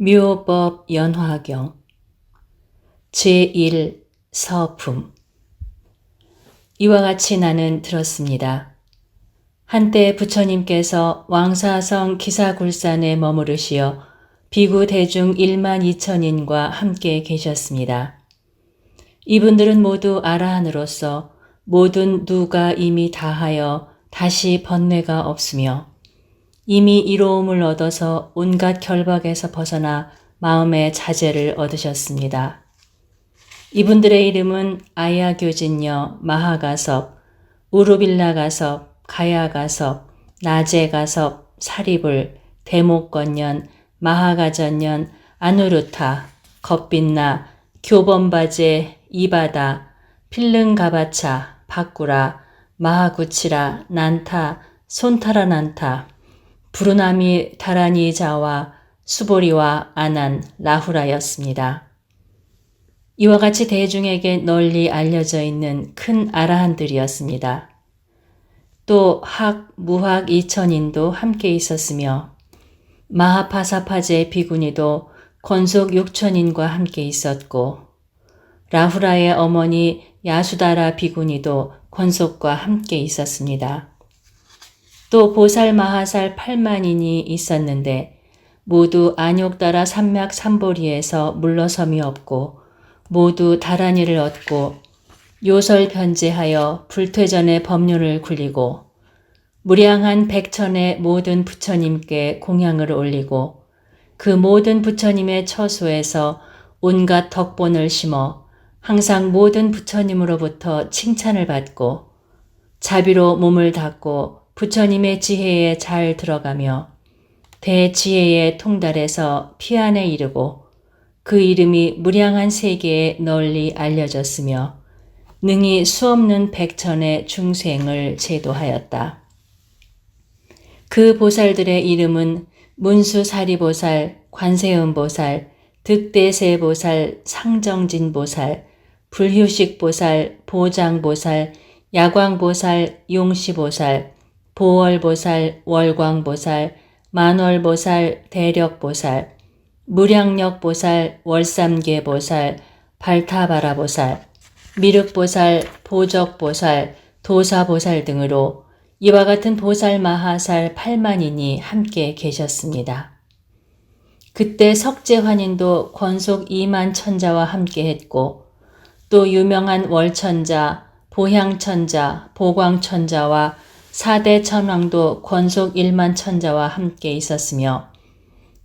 묘법 연화경 제1 서품. 이와 같이 나는 들었습니다. 한때 부처님께서 왕사성 기사굴산에 머무르시어 비구 대중 1만 2천인과 함께 계셨습니다. 이분들은 모두 아라한으로서 모든 누가 이미 다하여 다시 번뇌가 없으며 이미 이로움을 얻어서 온갖 결박에서 벗어나 마음의 자제를 얻으셨습니다. 이분들의 이름은 아야교진녀, 마하가섭, 우루빌라가섭, 가야가섭, 나제가섭, 사리불, 대목건년, 마하가전년, 아누루타, 겁빛나, 교범바제, 이바다, 필릉가바차, 바꾸라, 마하구치라, 난타, 손타라난타, 부르나미 다라니자와 수보리와 아난, 라후라였습니다. 이와 같이 대중에게 널리 알려져 있는 큰 아라한들이었습니다. 또 학, 무학 2천인도 함께 있었으며 마하파사파제 비구니도 권속 6천인과 함께 있었고 라후라의 어머니 야수다라 비구니도 권속과 함께 있었습니다. 또 보살 마하살 8만인이 있었는데 모두 안욕다라 산맥 삼보리에서 물러섬이 없고 모두 다라니를 얻고 요설 변제하여 불퇴전의 법륜을 굴리고 무량한 백천의 모든 부처님께 공양을 올리고 그 모든 부처님의 처소에서 온갖 덕본을 심어 항상 모든 부처님으로부터 칭찬을 받고 자비로 몸을 닦고 부처님의 지혜에 잘 들어가며 대지혜의 통달에서 피안에 이르고 그 이름이 무량한 세계에 널리 알려졌으며 능히 수없는 백천의 중생을 제도하였다. 그 보살들의 이름은 문수사리보살, 관세음보살, 득대세보살, 상정진보살, 불휴식보살, 보장보살, 야광보살, 용시보살, 보월보살, 월광보살, 만월보살, 대력보살, 무량력보살, 월삼계보살, 발타바라보살, 미륵보살, 보적보살, 도사보살 등으로 이와 같은 보살 마하살 8만인이 함께 계셨습니다. 그때 석재환인도 권속 2만 천자와 함께 했고 또 유명한 월천자, 보향천자, 보광천자와 4대 천왕도 권속 1만 천자와 함께 있었으며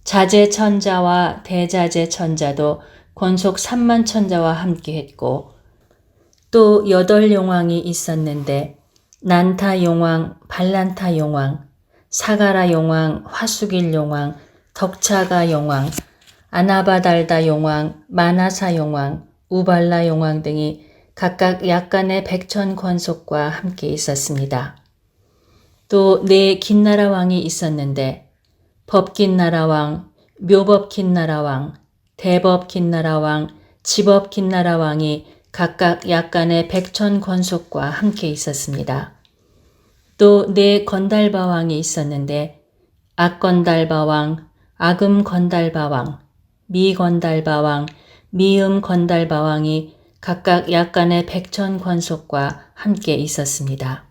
자제천자와 대자제천자도 권속 3만 천자와 함께 했고 또 8용왕이 있었는데 난타용왕, 발란타용왕, 사가라용왕, 화수길용왕, 덕차가용왕, 아나바달다용왕, 마나사용왕, 우발라용왕 등이 각각 약간의 백천 권속과 함께 있었습니다. 또 4 긴나라왕이 있었는데 법긴나라왕, 묘법긴나라왕, 대법긴나라왕, 지법긴나라왕이 각각 약간의 백천 권속과 함께 있었습니다. 또 4 건달바왕이 있었는데 악건달바왕, 아금건달바왕, 미건달바왕, 미음건달바왕이 각각 약간의 백천 권속과 함께 있었습니다.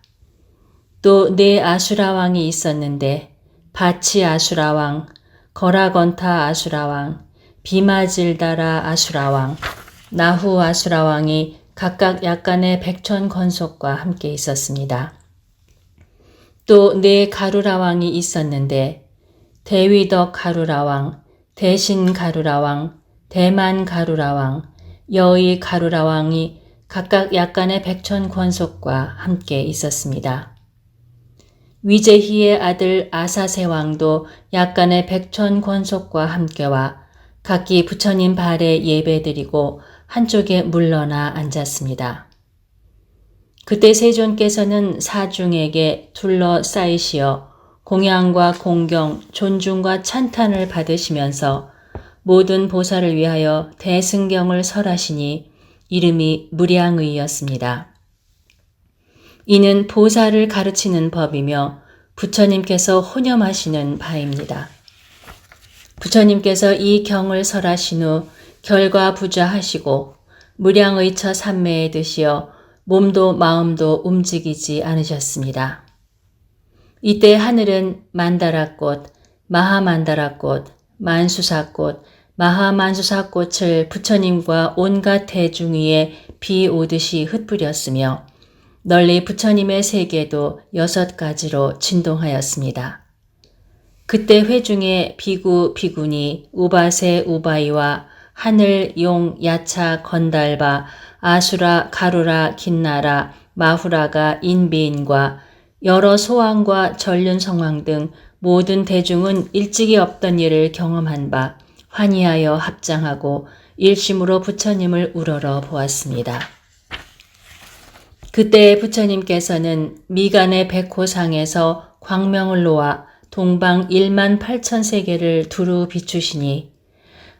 또 4 아수라왕이 있었는데 바치아수라왕, 거라건타 아수라왕, 비마질다라 아수라왕, 나후아수라왕이 각각 약간의 백천 권속과 함께 있었습니다. 또 4 가루라왕이 있었는데 대위덕 가루라왕, 대신 가루라왕, 대만 가루라왕, 여의 가루라왕이 각각 약간의 백천 권속과 함께 있었습니다. 위제희의 아들 아사세왕도 약간의 백천 권속과 함께와 각기 부처님 발에 예배드리고 한쪽에 물러나 앉았습니다. 그때 세존께서는 사중에게 둘러싸이시어 공양과 공경, 존중과 찬탄을 받으시면서 모든 보살을 위하여 대승경을 설하시니 이름이 무량의였습니다. 이는 보살을 가르치는 법이며 부처님께서 혼염하시는 바입니다. 부처님께서 이 경을 설하신 후 결과부좌하시고 무량의처 삼매에 드시어 몸도 마음도 움직이지 않으셨습니다. 이때 하늘은 만다라꽃, 마하만다라꽃, 만수사꽃, 마하만수사꽃을 부처님과 온갖 대중 위에 비 오듯이 흩뿌렸으며 널리 부처님의 세계도 6가지로 진동하였습니다. 그때 회중에 비구, 비구니, 우바세, 우바이와 하늘, 용, 야차, 건달바, 아수라, 가루라, 긴나라, 마후라가 인비인과 여러 소왕과 전륜 성왕 등 모든 대중은 일찍이 없던 일을 경험한 바 환희하여 합장하고 일심으로 부처님을 우러러 보았습니다. 그때 부처님께서는 미간의 백호상에서 광명을 놓아 동방 18,000세계를 두루 비추시니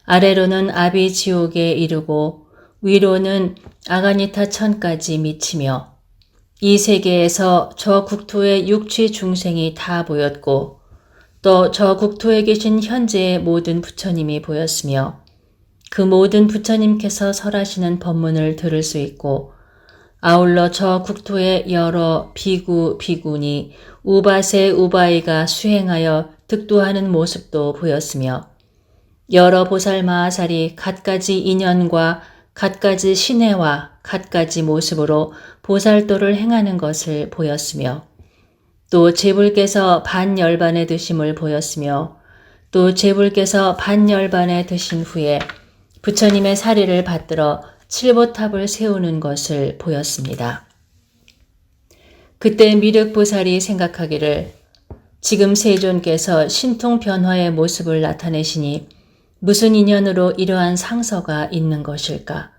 아래로는 아비지옥에 이르고 위로는 아가니타 천까지 미치며 이 세계에서 저 국토의 육취 중생이 다 보였고 또 저 국토에 계신 현재의 모든 부처님이 보였으며 그 모든 부처님께서 설하시는 법문을 들을 수 있고 아울러 저 국토의 여러 비구, 비구니, 우바세, 우바이가 수행하여 득도하는 모습도 보였으며 여러 보살 마하살이 갖가지 인연과 갖가지 신혜와 갖가지 모습으로 보살도를 행하는 것을 보였으며 또 제불께서 반열반에 드심을 보였으며 또 제불께서 반열반에 드신 후에 부처님의 사리를 받들어 칠보탑을 세우는 것을 보였습니다. 그때 미륵보살이 생각하기를 지금 세존께서 신통변화의 모습을 나타내시니 무슨 인연으로 이러한 상서가 있는 것일까?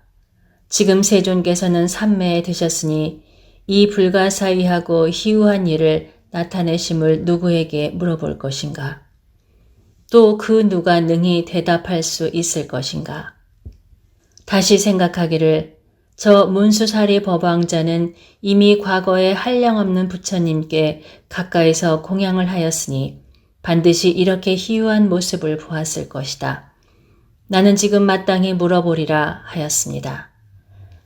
지금 세존께서는 삼매에 드셨으니 이 불가사의하고 희우한 일을 나타내심을 누구에게 물어볼 것인가? 또 그 누가 능히 대답할 수 있을 것인가? 다시 생각하기를 저 문수사리 법왕자는 이미 과거에 한량없는 부처님께 가까이서 공양을 하였으니 반드시 이렇게 희유한 모습을 보았을 것이다. 나는 지금 마땅히 물어보리라 하였습니다.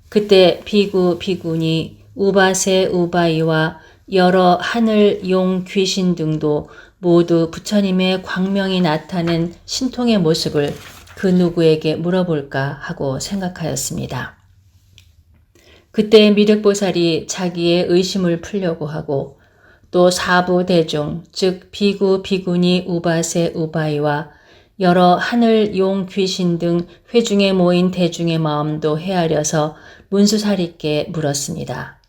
그때 비구, 비구니, 우바세, 우바이와 여러 하늘, 용, 귀신 등도 모두 부처님의 광명이 나타낸 신통의 모습을 그 누구에게 물어볼까 하고 생각하였습니다. 그때 미륵보살이 자기의 의심을 풀려고 하고 또 사부 대중, 즉 비구, 비구니, 우바세, 우바이와 여러 하늘, 용, 귀신 등 회중에 모인 대중의 마음도 헤아려서 문수사리께 물었습니다.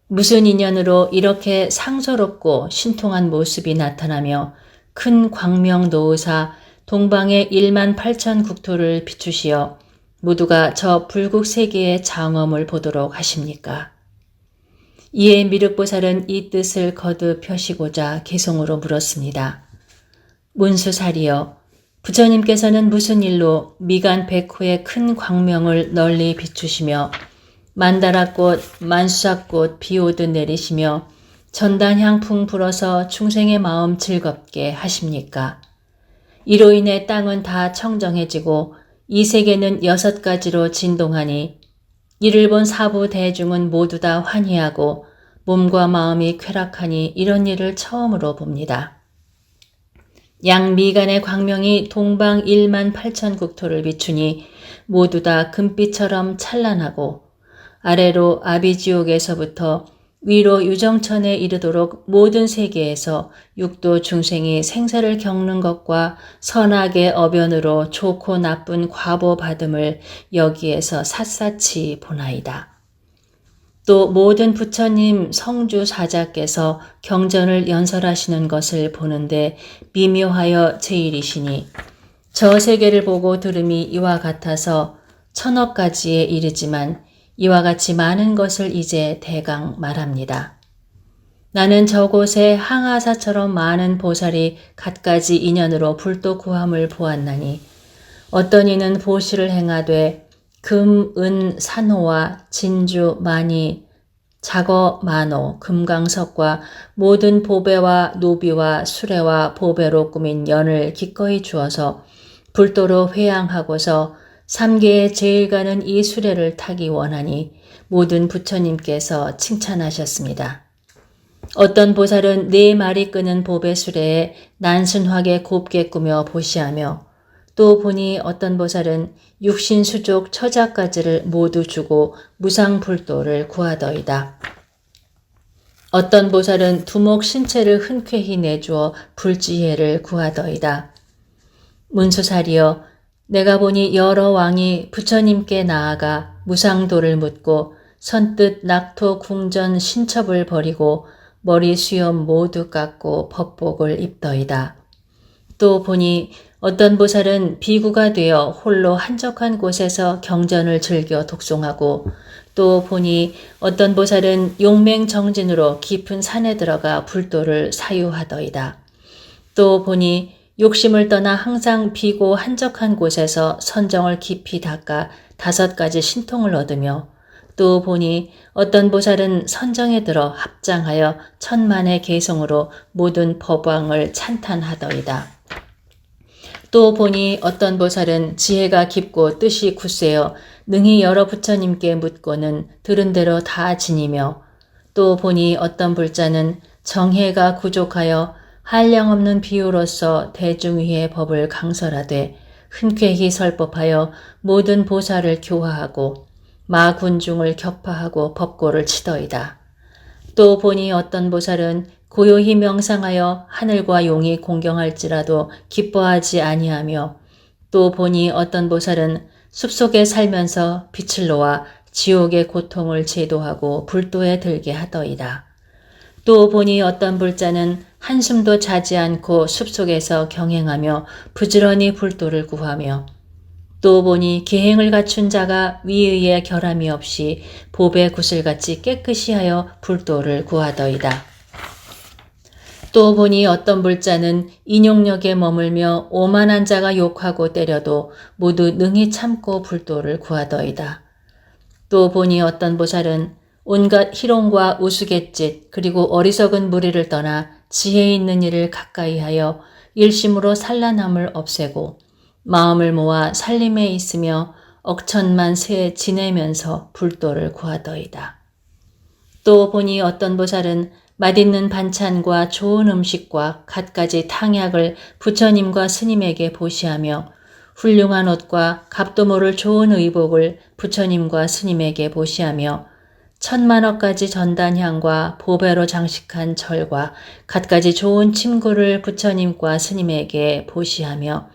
무슨 인연으로 이렇게 상서롭고 신통한 모습이 나타나며 큰 광명 노으사 동방의 18,000 국토를 비추시어 모두가 저 불국 세계의 장엄을 보도록 하십니까? 이에 미륵보살은 이 뜻을 거듭 펴시고자 개송으로 물었습니다. 문수사리여, 부처님께서는 무슨 일로 미간 백호의 큰 광명을 널리 비추시며 만다라꽃, 만수사꽃 비 오듯 내리시며 전단향풍 불어서 충생의 마음 즐겁게 하십니까? 이로 인해 땅은 다 청정해지고 이 세계는 6가지로 진동하니 이를 본 사부 대중은 모두 다 환희하고 몸과 마음이 쾌락하니 이런 일을 처음으로 봅니다. 양미간의 광명이 동방 18,000 국토를 비추니 모두 다 금빛처럼 찬란하고 아래로 아비지옥에서부터 위로 유정천에 이르도록 모든 세계에서 육도 중생이 생사를 겪는 것과 선악의 어변으로 좋고 나쁜 과보 받음을 여기에서 샅샅이 보나이다. 또 모든 부처님 성주 사자께서 경전을 연설하시는 것을 보는데 미묘하여 제일이시니 저 세계를 보고 들음이 이와 같아서 1000억까지에 이르지만 이와 같이 많은 것을 이제 대강 말합니다. 나는 저곳에 항아사처럼 많은 보살이 갖가지 인연으로 불도 구함을 보았나니 어떤 이는 보시를 행하되 금, 은, 산호와 진주, 만이, 자거 만호, 금강석과 모든 보배와 노비와 수레와 보배로 꾸민 연을 기꺼이 주어서 불도로 회양하고서 삼계에 제일 가는 이 수레를 타기 원하니 모든 부처님께서 칭찬하셨습니다. 어떤 보살은 4마리 끄는 보배 수레에 난순하게 곱게 꾸며 보시하며 또 보니 어떤 보살은 육신수족 처자까지를 모두 주고 무상불도를 구하더이다. 어떤 보살은 두목 신체를 흔쾌히 내주어 불지혜를 구하더이다. 문수사리여, 내가 보니 여러 왕이 부처님께 나아가 무상도를 묻고 선뜻 낙토 궁전 신첩을 버리고 머리 수염 모두 깎고 법복을 입더이다. 또 보니 어떤 보살은 비구가 되어 홀로 한적한 곳에서 경전을 즐겨 독송하고 또 보니 어떤 보살은 용맹정진으로 깊은 산에 들어가 불도를 사유하더이다. 또 보니 욕심을 떠나 항상 비고 한적한 곳에서 선정을 깊이 닦아 5가지 신통을 얻으며 또 보니 어떤 보살은 선정에 들어 합장하여 천만의 개성으로 모든 법왕을 찬탄하더이다. 또 보니 어떤 보살은 지혜가 깊고 뜻이 굳세어 능히 여러 부처님께 묻고는 들은 대로 다 지니며 또 보니 어떤 불자는 정혜가 부족하여 한량없는 비유로서 대중위의 법을 강설하되 흔쾌히 설법하여 모든 보살을 교화하고 마군중을 격파하고 법고를 치더이다. 또 보니 어떤 보살은 고요히 명상하여 하늘과 용이 공경할지라도 기뻐하지 아니하며 또 보니 어떤 보살은 숲속에 살면서 빛을 놓아 지옥의 고통을 제도하고 불도에 들게 하더이다. 또 보니 어떤 불자는 한숨도 자지 않고 숲속에서 경행하며 부지런히 불도를 구하며 또 보니 기행을 갖춘 자가 위의에 결함이 없이 보배 구슬같이 깨끗이 하여 불도를 구하더이다. 또 보니 어떤 불자는 인욕력에 머물며 오만한 자가 욕하고 때려도 모두 능히 참고 불도를 구하더이다. 또 보니 어떤 보살은 온갖 희롱과 우스갯짓 그리고 어리석은 무리를 떠나 지혜 있는 일을 가까이 하여 일심으로 산란함을 없애고 마음을 모아 살림에 있으며 억천만 세 지내면서 불도를 구하더이다. 또 보니 어떤 보살은 맛있는 반찬과 좋은 음식과 갖가지 탕약을 부처님과 스님에게 보시하며 훌륭한 옷과 값도 모를 좋은 의복을 부처님과 스님에게 보시하며 10,000,000억가지 전단향과 보배로 장식한 절과 갖가지 좋은 침구를 부처님과 스님에게 보시하며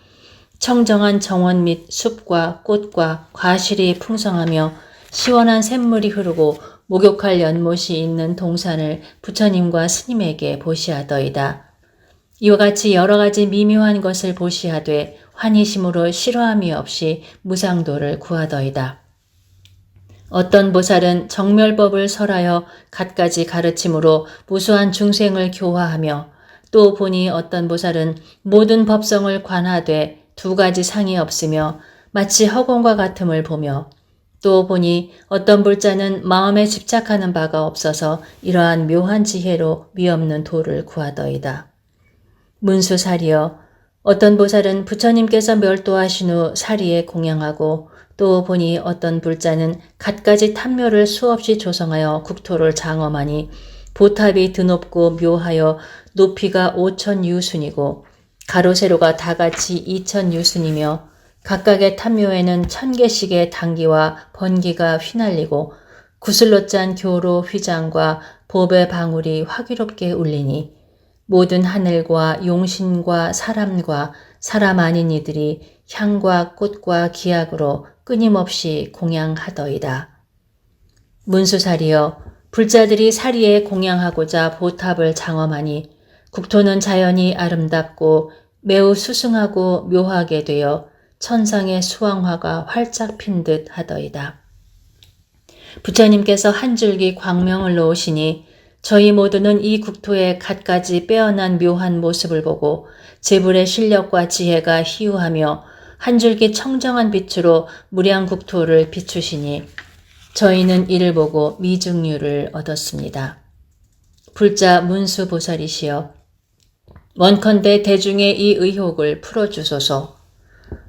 청정한 정원 및 숲과 꽃과 과실이 풍성하며 시원한 샘물이 흐르고 목욕할 연못이 있는 동산을 부처님과 스님에게 보시하더이다. 이와 같이 여러 가지 미묘한 것을 보시하되 환희심으로 싫어함이 없이 무상도를 구하더이다. 어떤 보살은 정멸법을 설하여 갖가지 가르침으로 무수한 중생을 교화하며 또 보니 어떤 보살은 모든 법성을 관하되 2가지 상이 없으며 마치 허공과 같음을 보며 또 보니 어떤 불자는 마음에 집착하는 바가 없어서 이러한 묘한 지혜로 미없는 도를 구하더이다. 문수사리여, 어떤 보살은 부처님께서 멸도하신 후 사리에 공양하고 또 보니 어떤 불자는 갖가지 탐묘를 수없이 조성하여 국토를 장엄하니 보탑이 드높고 묘하여 높이가 5,000유순이고 가로세로가 다같이 2,000유순이며 각각의 탐묘에는 1,000개씩의 당기와 번기가 휘날리고 구슬로 짠 교로 휘장과 보배 방울이 화기롭게 울리니 모든 하늘과 용신과 사람과 사람 아닌 이들이 향과 꽃과 기약으로 끊임없이 공양하더이다. 문수사리여, 불자들이 사리에 공양하고자 보탑을 장엄하니 국토는 자연이 아름답고 매우 수승하고 묘하게 되어 천상의 수왕화가 활짝 핀 듯 하더이다. 부처님께서 한 줄기 광명을 놓으시니 저희 모두는 이 국토의 갖가지 빼어난 묘한 모습을 보고 제불의 실력과 지혜가 희우하며 한 줄기 청정한 빛으로 무량 국토를 비추시니 저희는 이를 보고 미증류를 얻었습니다. 불자 문수보살이시여 원컨대 대중의 이 의혹을 풀어주소서.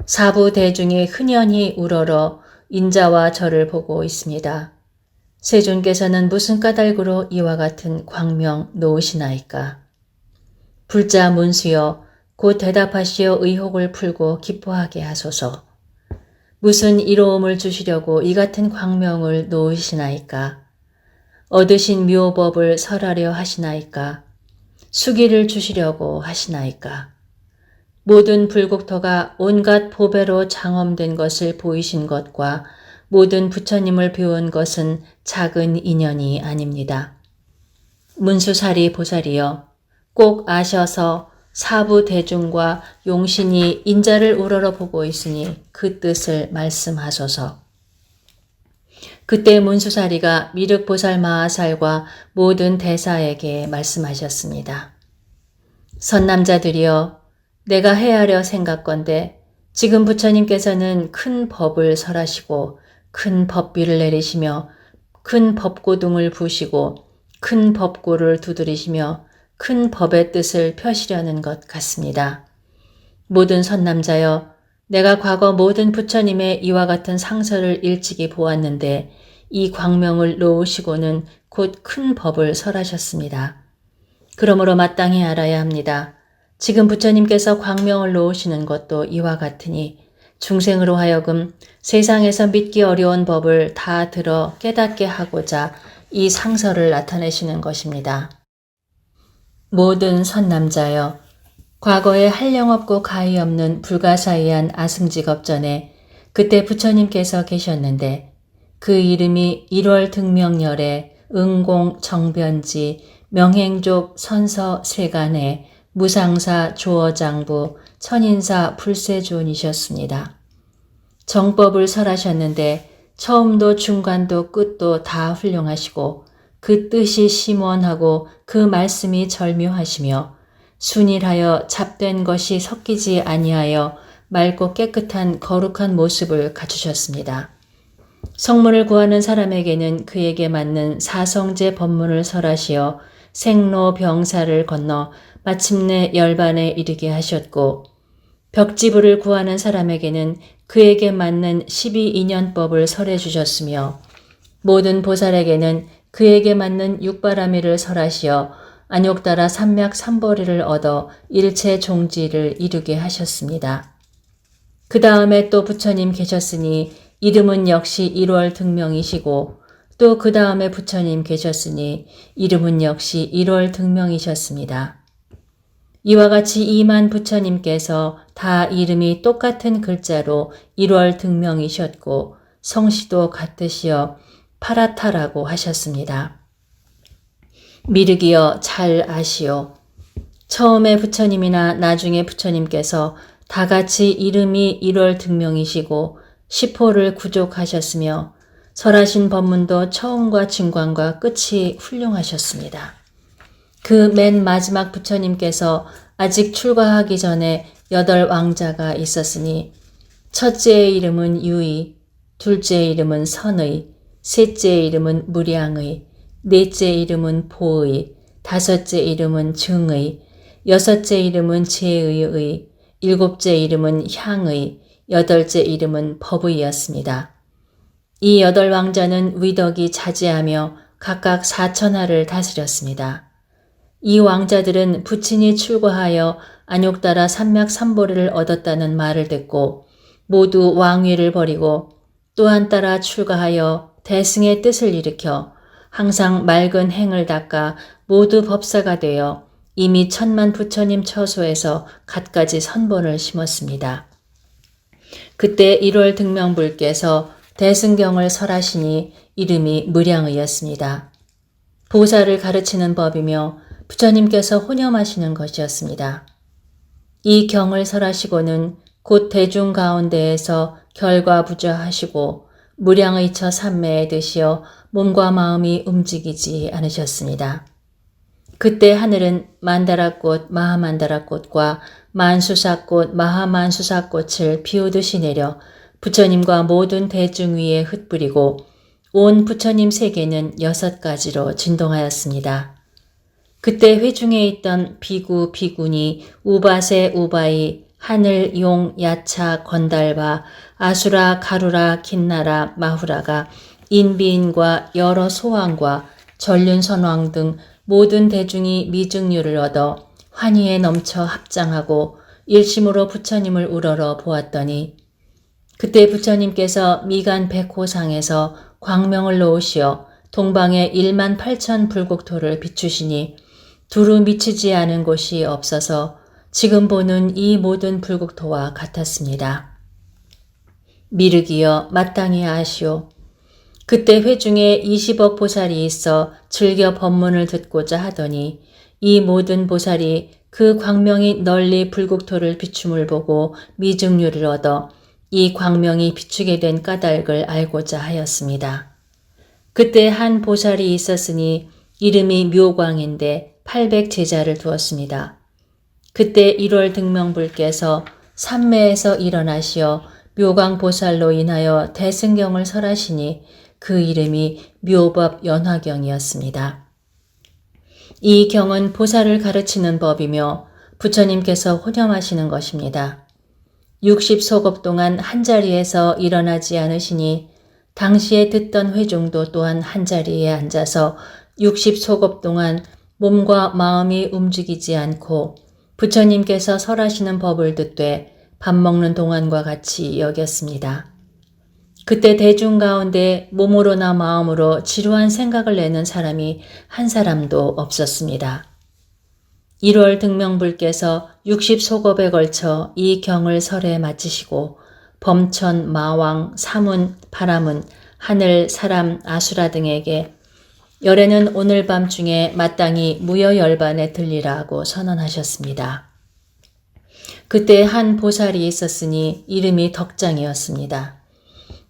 사부 대중이 흔연히 우러러 인자와 저를 보고 있습니다. 세존께서는 무슨 까닭으로 이와 같은 광명 놓으시나이까? 불자 문수여 곧 대답하시어 의혹을 풀고 기뻐하게 하소서. 무슨 이로움을 주시려고 이 같은 광명을 놓으시나이까? 얻으신 묘법을 설하려 하시나이까? 수기를 주시려고 하시나이까? 모든 불국토가 온갖 보배로 장엄된 것을 보이신 것과 모든 부처님을 배운 것은 작은 인연이 아닙니다. 문수사리 보살이여 꼭 아셔서 사부 대중과 용신이 인자를 우러러 보고 있으니 그 뜻을 말씀하소서. 그때 문수사리가 미륵보살 마하살과 모든 대사에게 말씀하셨습니다. 선남자들이여 내가 헤아려 생각건대 지금 부처님께서는 큰 법을 설하시고 큰 법비를 내리시며 큰 법고둥을 부시고 큰 법고를 두드리시며 큰 법의 뜻을 펴시려는 것 같습니다. 모든 선남자여 내가 과거 모든 부처님의 이와 같은 상설을 일찍이 보았는데 이 광명을 놓으시고는 곧 큰 법을 설하셨습니다. 그러므로 마땅히 알아야 합니다. 지금 부처님께서 광명을 놓으시는 것도 이와 같으니 중생으로 하여금 세상에서 믿기 어려운 법을 다 들어 깨닫게 하고자 이 상설을 나타내시는 것입니다. 모든 선남자여 과거에 한량없고 가히 없는 불가사의한 아승직업 전에 그때 부처님께서 계셨는데 그 이름이 1월 등명열에 응공 정변지 명행족 선서 세간에 무상사 조어장부 천인사 불세존이셨습니다. 정법을 설하셨는데 처음도 중간도 끝도 다 훌륭하시고 그 뜻이 심원하고 그 말씀이 절묘하시며 순일하여 잡된 것이 섞이지 아니하여 맑고 깨끗한 거룩한 모습을 갖추셨습니다. 성문을 구하는 사람에게는 그에게 맞는 사성제 법문을 설하시어 생로병사를 건너 마침내 열반에 이르게 하셨고 벽지부를 구하는 사람에게는 그에게 맞는 12인연법을 설해 주셨으며 모든 보살에게는 그에게 맞는 육바라밀을 설하시어 안욕따라 삼맥삼보리를 얻어 일체 종지를 이루게 하셨습니다. 그 다음에 또 부처님 계셨으니 이름은 역시 1월 등명이시고 또 그 다음에 부처님 계셨으니 이름은 역시 1월 등명이셨습니다. 이와 같이 이만 부처님께서 다 이름이 똑같은 글자로 1월 등명이셨고 성씨도 같으시어 파라타라고 하셨습니다. 미륵이여 잘 아시오. 처음에 부처님이나 나중에 부처님께서 다 같이 이름이 1월 등명이시고 10호를 구족하셨으며 설하신 법문도 처음과 중간과 끝이 훌륭하셨습니다. 그 맨 마지막 부처님께서 아직 출가하기 전에 8 왕자가 있었으니 첫째의 이름은 유의, 둘째의 이름은 선의, 셋째의 이름은 무량의, 넷째 이름은 보의, 다섯째 이름은 증의, 여섯째 이름은 제의의, 일곱째 이름은 향의, 여덟째 이름은 법의였습니다. 이 8 왕자는 위덕이 자제하며 각각 4천하를 다스렸습니다. 이 왕자들은 부친이 출가하여 안욕따라 삼맥삼보리를 얻었다는 말을 듣고 모두 왕위를 버리고 또한 따라 출가하여 대승의 뜻을 일으켜 항상 맑은 행을 닦아 모두 법사가 되어 이미 천만 부처님 처소에서 갖가지 선본을 심었습니다. 그때 1월 등명불께서 대승경을 설하시니 이름이 무량의였습니다. 보살을 가르치는 법이며 부처님께서 혼염하시는 것이었습니다. 이 경을 설하시고는 곧 대중 가운데에서 결과부좌하시고 무량의 처 삼매에 드시어 몸과 마음이 움직이지 않으셨습니다. 그때 하늘은 만다라꽃, 마하만다라꽃과 만수사꽃, 마하만수사꽃을 비오듯이 내려 부처님과 모든 대중 위에 흩뿌리고 온 부처님 세계는 6가지로 진동하였습니다. 그때 회중에 있던 비구, 비구니, 우바세, 우바이, 하늘, 용, 야차, 건달바, 아수라, 가루라, 긴나라, 마후라가 인비인과 여러 소왕과 전륜선왕 등 모든 대중이 미증류를 얻어 환희에 넘쳐 합장하고 일심으로 부처님을 우러러 보았더니 그때 부처님께서 미간 백호상에서 광명을 놓으시어 동방에 1만 8천 불국토를 비추시니 두루 미치지 않은 곳이 없어서 지금 보는 이 모든 불국토와 같았습니다. 미륵이여 마땅히 아시오. 그때 회중에 20억 보살이 있어 즐겨 법문을 듣고자 하더니 이 모든 보살이 그 광명이 널리 불국토를 비춤을 보고 미증류를 얻어 이 광명이 비추게 된 까닭을 알고자 하였습니다. 그때 한 보살이 있었으니 이름이 묘광인데 800제자를 두었습니다. 그때 1월 등명불께서 삼매에서 일어나시어 묘광보살로 인하여 대승경을 설하시니 그 이름이 묘법 연화경이었습니다. 이 경은 보살을 가르치는 법이며 부처님께서 혼염하시는 것입니다. 60소급 동안 한자리에서 일어나지 않으시니 당시에 듣던 회중도 또한 한자리에 앉아서 60소급 동안 몸과 마음이 움직이지 않고 부처님께서 설하시는 법을 듣되 밥 먹는 동안과 같이 여겼습니다. 그때 대중 가운데 몸으로나 마음으로 지루한 생각을 내는 사람이 한 사람도 없었습니다. 1월 등명불께서 60소급에 걸쳐 이 경을 설해 마치시고 범천, 마왕, 사문, 바라문, 하늘, 사람, 아수라 등에게 열애는 오늘 밤중에 마땅히 무여열반에 들리라고 선언하셨습니다. 그때 한 보살이 있었으니 이름이 덕장이었습니다.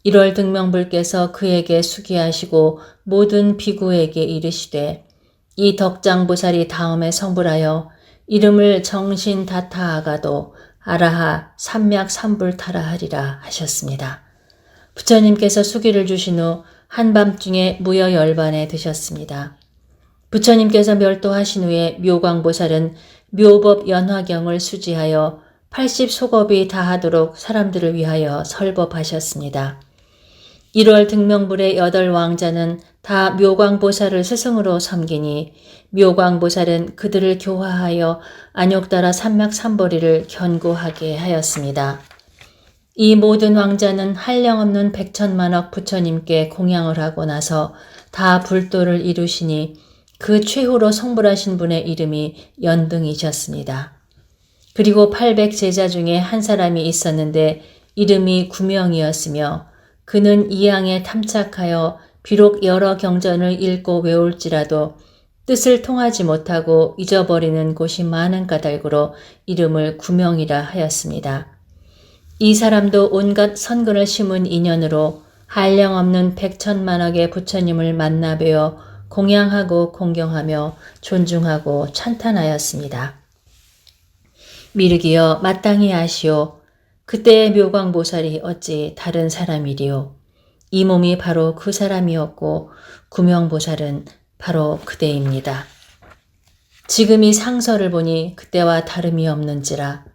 1월 등명불께서 그에게 수기하시고 모든 비구에게 이르시되 이 덕장보살이 다음에 성불하여 이름을 정신다타아가도 아라하 삼맥삼불타라하리라 하셨습니다. 부처님께서 수기를 주신 후 한밤중에 무여열반에 드셨습니다. 부처님께서 멸도하신 후에 묘광보살은 묘법 연화경을 수지하여 80소급이 다하도록 사람들을 위하여 설법하셨습니다. 1월 등명불의 8왕자는 다 묘광보살을 스승으로 섬기니 묘광보살은 그들을 교화하여 안욕따라 삼맥삼보리를 견고하게 하였습니다. 이 모든 왕자는 한량없는 100천만억 부처님께 공양을 하고 나서 다 불도를 이루시니 그 최후로 성불하신 분의 이름이 연등이셨습니다. 그리고 800제자 중에 한 사람이 있었는데 이름이 구명이었으며 그는 이양에 탐착하여 비록 여러 경전을 읽고 외울지라도 뜻을 통하지 못하고 잊어버리는 곳이 많은 까닭으로 이름을 구명이라 하였습니다. 이 사람도 온갖 선근을 심은 인연으로 한량없는 100천만억의 부처님을 만나 뵈어 공양하고 공경하며 존중하고 찬탄하였습니다. 미륵이여 마땅히 아시오. 그때의 묘광보살이 어찌 다른 사람이리요. 이 몸이 바로 그 사람이었고 구명보살은 바로 그대입니다. 지금 이 상서를 보니 그때와 다름이 없는지라.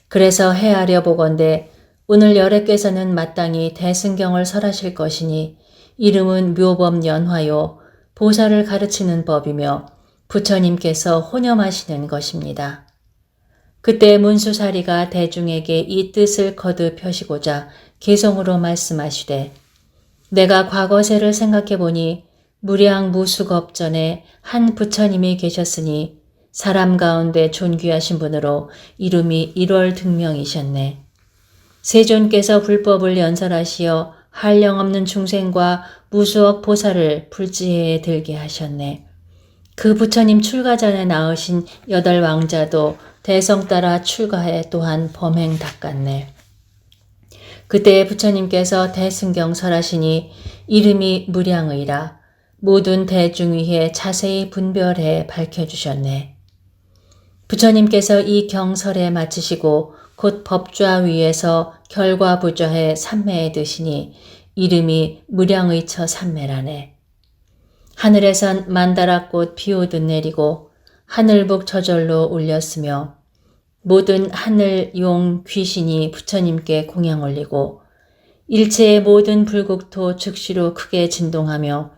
그래서 헤아려 보건대 오늘 열애께서는 마땅히 대승경을 설하실 것이니 이름은 묘법 연화요 보살을 가르치는 법이며 부처님께서 혼염하시는 것입니다. 그때 문수사리가 대중에게 이 뜻을 거듭 펴시고자 개성으로 말씀하시되 내가 과거세를 생각해 보니 무량 무수겁 전에 한 부처님이 계셨으니 사람 가운데 존귀하신 분으로 이름이 1월 등명이셨네. 세존께서 불법을 연설하시어 한량없는 중생과 무수억 보살을 불지혜에 들게 하셨네. 그 부처님 출가 전에 낳으신 8왕자도 대성 따라 출가해 또한 범행 닦았네. 그때 부처님께서 대승경 설하시니 이름이 무량의라 모든 대중 위에 자세히 분별해 밝혀주셨네. 부처님께서 이 경설에 마치시고 곧 법좌 위에서 결과부좌해 삼매에 드시니 이름이 무량의처 삼매라네. 하늘에선 만다라꽃 비오듯 내리고 하늘북 저절로 울렸으며 모든 하늘, 용, 귀신이 부처님께 공양 올리고 일체의 모든 불국토 즉시로 크게 진동하며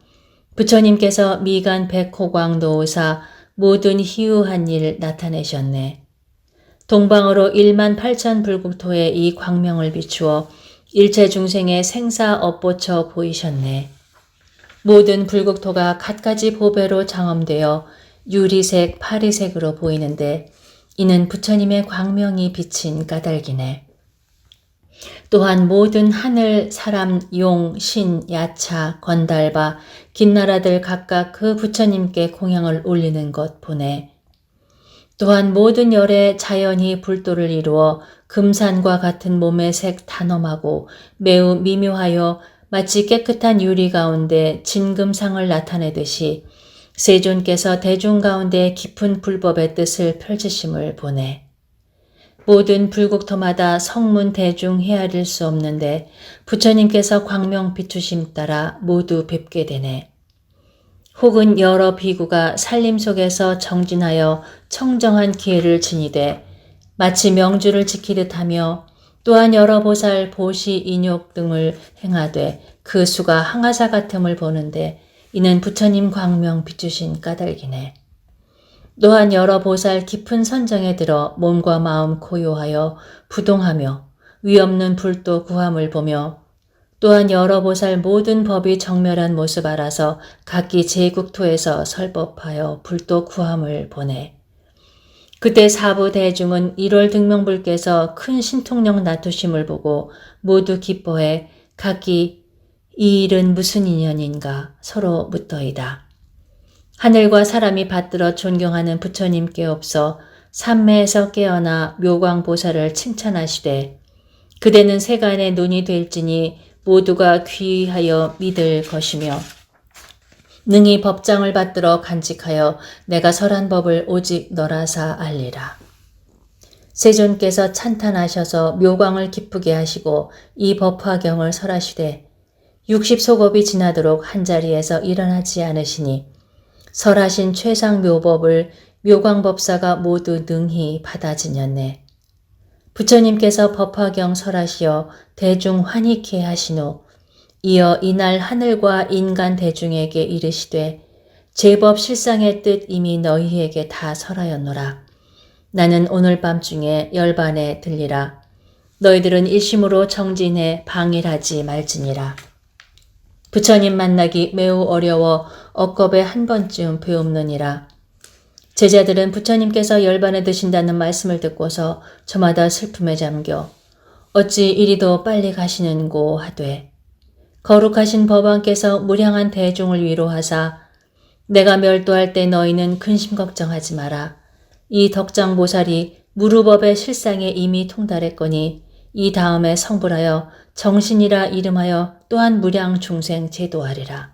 부처님께서 미간 백호광 놓으사 모든 희유한 일 나타내셨네. 동방으로 1만 8천 불국토에 이 광명을 비추어 일체 중생의 생사 엇보쳐 보이셨네. 모든 불국토가 갖가지 보배로 장엄되어 유리색, 파리색으로 보이는데 이는 부처님의 광명이 비친 까닭이네. 또한 모든 하늘, 사람, 용, 신, 야차, 건달바, 긴나라들 각각 그 부처님께 공양을 올리는 것 보네. 또한 모든 열의 자연이 불도를 이루어 금산과 같은 몸의 색 단엄하고 매우 미묘하여 마치 깨끗한 유리 가운데 진금상을 나타내듯이 세존께서 대중 가운데 깊은 불법의 뜻을 펼치심을 보네. 모든 불국토마다 성문 대중 헤아릴 수 없는데 부처님께서 광명 비추심 따라 모두 뵙게 되네. 혹은 여러 비구가 살림 속에서 정진하여 청정한 기회를 지니되 마치 명주를 지키듯 하며 또한 여러 보살, 보시, 인욕 등을 행하되 그 수가 항아사 같음을 보는데 이는 부처님 광명 비추신 까닭이네. 또한 여러 보살 깊은 선정에 들어 몸과 마음 고요하여 부동하며 위없는 불도 구함을 보며 또한 여러 보살 모든 법이 정멸한 모습 알아서 각기 제국토에서 설법하여 불도 구함을 보내. 그때 사부 대중은 1월 등명불께서 큰 신통력 나투심을 보고 모두 기뻐해 각기 이 일은 무슨 인연인가 서로 묻더이다. 하늘과 사람이 받들어 존경하는 부처님께 없어 삼매에서 깨어나 묘광보살을 칭찬하시되 그대는 세간의 눈이 될지니 모두가 귀하여 믿을 것이며 능히 법장을 받들어 간직하여 내가 설한 법을 오직 너라사 알리라. 세존께서 찬탄하셔서 묘광을 기쁘게 하시고 이 법화경을 설하시되 60소곱이 지나도록 한자리에서 일어나지 않으시니 설하신 최상 묘법을 묘광법사가 모두 능히 받아 지녔네. 부처님께서 법화경 설하시어 대중 환희케 하신 후 이어 이날 하늘과 인간 대중에게 이르시되 제법 실상의 뜻 이미 너희에게 다 설하였노라. 나는 오늘 밤중에 열반에 들리라. 너희들은 일심으로 정진해 방일하지 말지니라. 부처님 만나기 매우 어려워 억겁에 한 번쯤 배웁느니라. 제자들은 부처님께서 열반에 드신다는 말씀을 듣고서 저마다 슬픔에 잠겨 어찌 이리도 빨리 가시는고 하되 거룩하신 법왕께서 무량한 대중을 위로하사 내가 멸도할 때 너희는 근심 걱정하지 마라. 이 덕장보살이 무루법의 실상에 이미 통달했거니 이 다음에 성불하여 정신이라 이름하여 또한 무량 중생 제도하리라.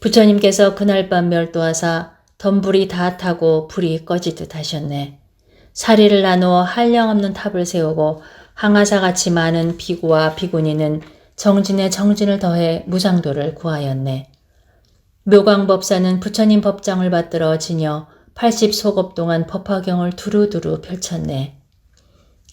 부처님께서 그날 밤 멸도하사 덤불이 다 타고 불이 꺼지듯 하셨네. 사리를 나누어 한량없는 탑을 세우고 항아사같이 많은 비구와 비구니는 정진에 정진을 더해 무상도를 구하였네. 묘광법사는 부처님 법장을 받들어 지녀 80소급 동안 법화경을 두루두루 펼쳤네.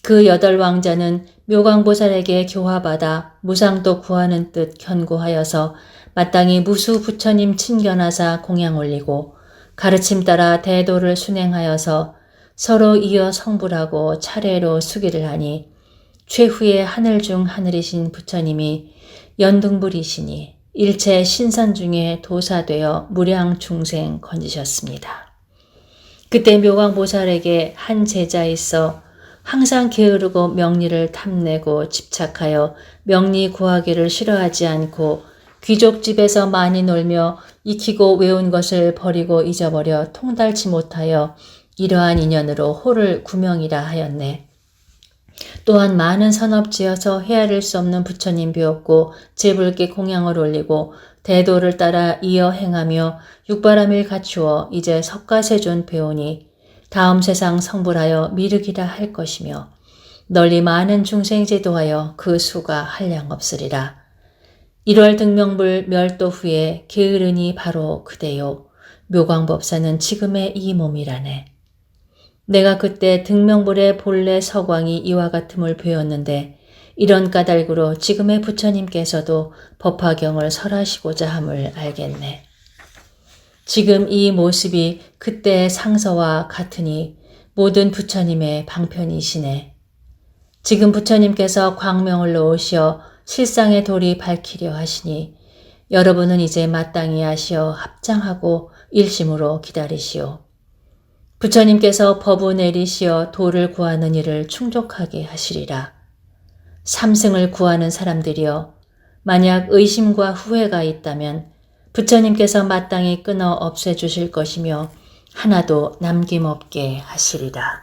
그 8왕자는 묘광보살에게 교화받아 무상도 구하는 뜻 견고하여서 마땅히 무수 부처님 친견하사 공양 올리고 가르침 따라 대도를 순행하여서 서로 이어 성불하고 차례로 수기를 하니 최후의 하늘 중 하늘이신 부처님이 연등불이시니 일체 신선 중에 도사되어 무량 중생 건지셨습니다. 그때 묘광보살에게 한 제자 있어 항상 게으르고 명리를 탐내고 집착하여 명리 구하기를 싫어하지 않고 귀족집에서 많이 놀며 익히고 외운 것을 버리고 잊어버려 통달치 못하여 이러한 인연으로 호를 구명이라 하였네. 또한 많은 선업지어서 헤아릴 수 없는 부처님 배웠고 제불께 공양을 올리고 대도를 따라 이어 행하며 육바람일 갖추어 이제 석가세존 배우니 다음 세상 성불하여 미륵이라 할 것이며 널리 많은 중생 제도하여 그 수가 한량없으리라. 1월 등명불 멸도 후에 게으르니 바로 그대요. 묘광법사는 지금의 이 몸이라네. 내가 그때 등명불의 본래 서광이 이와 같음을 배웠는데 이런 까닭으로 지금의 부처님께서도 법화경을 설하시고자 함을 알겠네. 지금 이 모습이 그때의 상서와 같으니 모든 부처님의 방편이시네. 지금 부처님께서 광명을 놓으시어 실상의 돌이 밝히려 하시니 여러분은 이제 마땅히 하시어 합장하고 일심으로 기다리시오. 부처님께서 법을 내리시어 도를 구하는 일을 충족하게 하시리라. 삼승을 구하는 사람들이여 만약 의심과 후회가 있다면 부처님께서 마땅히 끊어 없애주실 것이며 하나도 남김없게 하시리라.